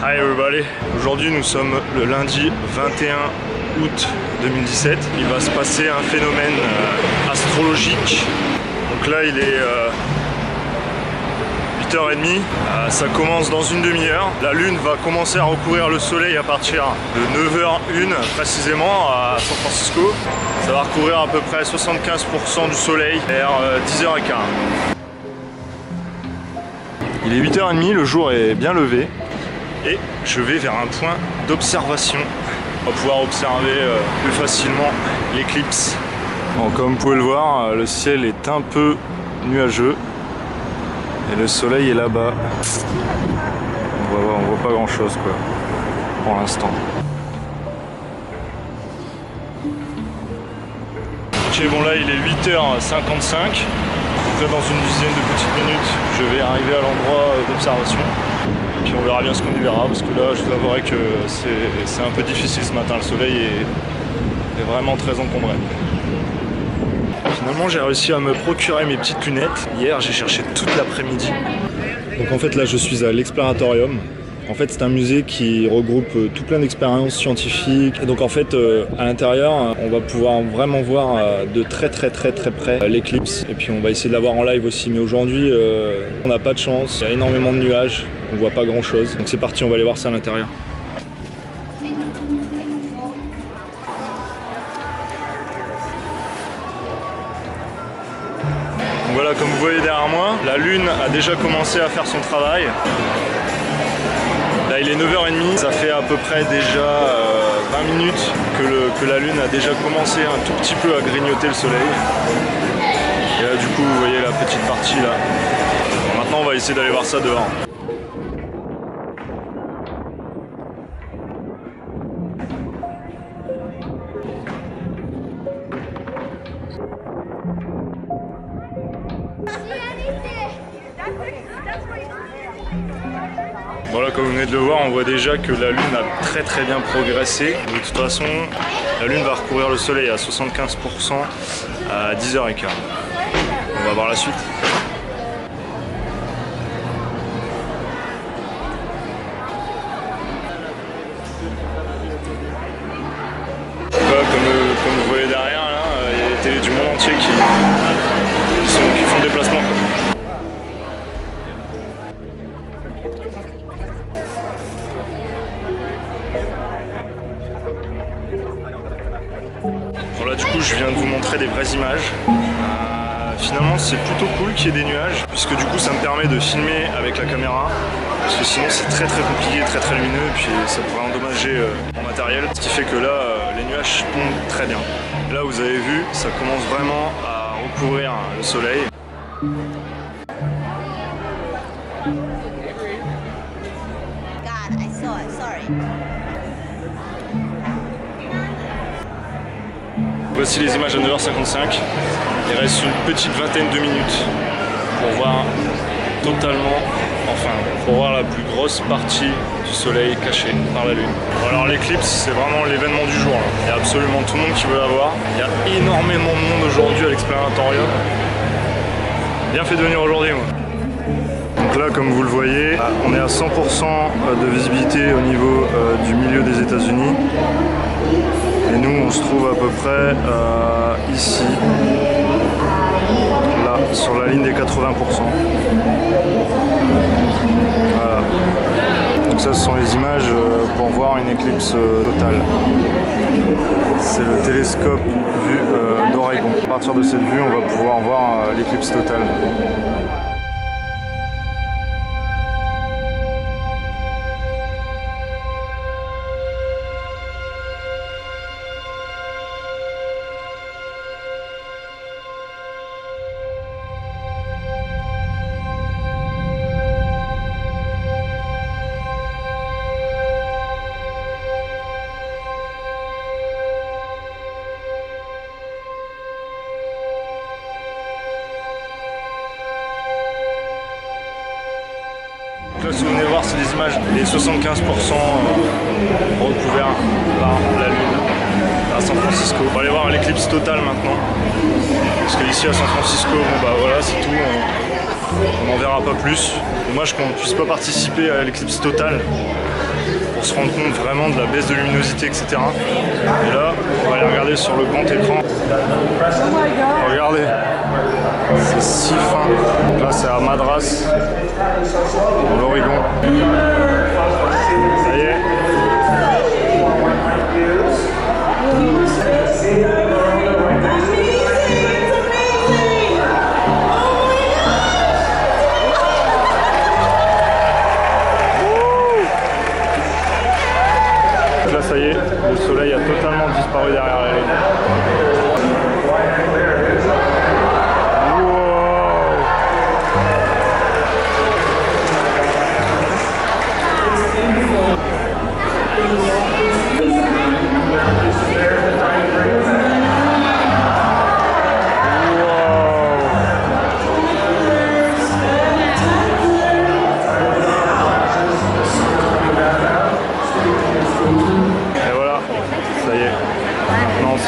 Hi everybody, aujourd'hui nous sommes le lundi 21 août 2017. Il va se passer un phénomène astrologique. Donc là il est 8h30, ça commence dans une demi-heure. La lune va commencer à recouvrir le soleil à partir de 9h01 précisément à San Francisco. Ça va recouvrir à peu près 75% du soleil vers 10h15. Il est 8h30, le jour est bien levé. Et je vais vers un point d'observation. On va pouvoir observer plus facilement l'éclipse. Bon, comme vous pouvez le voir, le ciel est un peu nuageux. Et le soleil est là-bas. On voit pas grand chose quoi, pour l'instant. Ok, bon là il est 8h55. Dans une dizaine de petites minutes, je vais arriver à l'endroit d'observation. Puis on verra bien ce qu'on y verra, parce que là je vous avouerai que c'est un peu difficile ce matin, le soleil est vraiment très encombré. Finalement j'ai réussi à me procurer mes petites lunettes. Hier j'ai cherché toute l'après-midi. Donc en fait là je suis à l'Exploratorium. En fait c'est un musée qui regroupe tout plein d'expériences scientifiques. Et donc en fait à l'intérieur on va pouvoir vraiment voir de très près l'éclipse. Et puis on va essayer de la voir en live aussi. Mais aujourd'hui on n'a pas de chance, il y a énormément de nuages, on voit pas grand chose. Donc c'est parti, on va aller voir ça à l'intérieur. Voilà, comme vous voyez derrière moi, la lune a déjà commencé à faire son travail. Là il est 9h30, ça fait à peu près déjà 20 minutes que la lune a déjà commencé un tout petit peu à grignoter le soleil. Et là du coup vous voyez la petite partie là. Maintenant on va essayer d'aller voir ça dehors. Voilà, comme vous venez de le voir, on voit déjà que la lune a très bien progressé. De toute façon, la lune va recouvrir le soleil à 75% à 10h15. On va voir la suite. Voilà, comme vous voyez derrière, là, il y a des télés du monde entier qui font le déplacement. Voilà, du coup je viens de vous montrer des vraies images. Finalement c'est plutôt cool qu'il y ait des nuages, puisque du coup ça me permet de filmer avec la caméra, parce que sinon c'est très compliqué, très lumineux, et puis ça pourrait endommager mon matériel, ce qui fait que là les nuages tombent très bien. Là vous avez vu, ça commence vraiment à recouvrir le soleil. Voici les images à 9h55. Il reste une petite vingtaine de minutes pour voir totalement, pour voir la plus grosse partie du soleil cachée par la lune. Alors l'éclipse, c'est vraiment l'événement du jour. Il y a absolument tout le monde qui veut la voir. Il y a énormément de monde aujourd'hui à l'Exploratorium. Bien fait de venir aujourd'hui, moi. Donc là, comme vous le voyez, on est à 100% de visibilité au niveau du milieu des États-Unis. Et nous, on se trouve à peu près ici, là, sur la ligne des 80%. Voilà. Donc ça, ce sont les images pour voir une éclipse totale. C'est le télescope vue d'Oregon. À partir de cette vue, on va pouvoir voir l'éclipse totale. Là, si vous venez voir, c'est des images des 75% recouverts par la lune à San Francisco. On va aller voir l'éclipse totale maintenant. Parce qu'ici à San Francisco, bon bah voilà, c'est tout. On n'en verra pas plus. Dommage qu'on ne puisse pas participer à l'éclipse totale. pour se rendre compte vraiment de la baisse de luminosité, etc. Et là, on va aller regarder sur le grand écran. Regardez, c'est si fin. Donc là, c'est à Madras, dans l'Oregon. Ça y est. Donc là, ça y est, le soleil a totalement disparu derrière la ligne.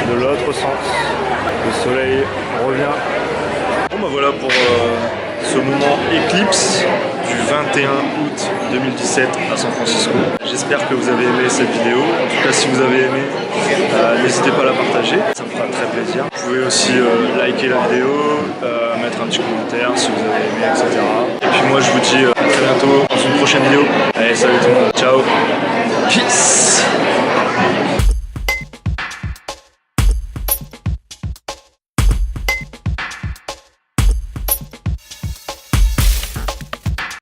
De l'autre sens, le soleil revient. Bon bah voilà pour ce moment éclipse du 21 août 2017 à San Francisco. J'espère que vous avez aimé cette vidéo. En tout cas, si vous avez aimé, n'hésitez pas à la partager, ça me fera très plaisir. Vous pouvez aussi liker la vidéo, mettre un petit commentaire si vous avez aimé, etc. Et puis moi je vous dis à très bientôt dans une prochaine vidéo. Allez, salut tout le monde, ciao, peace.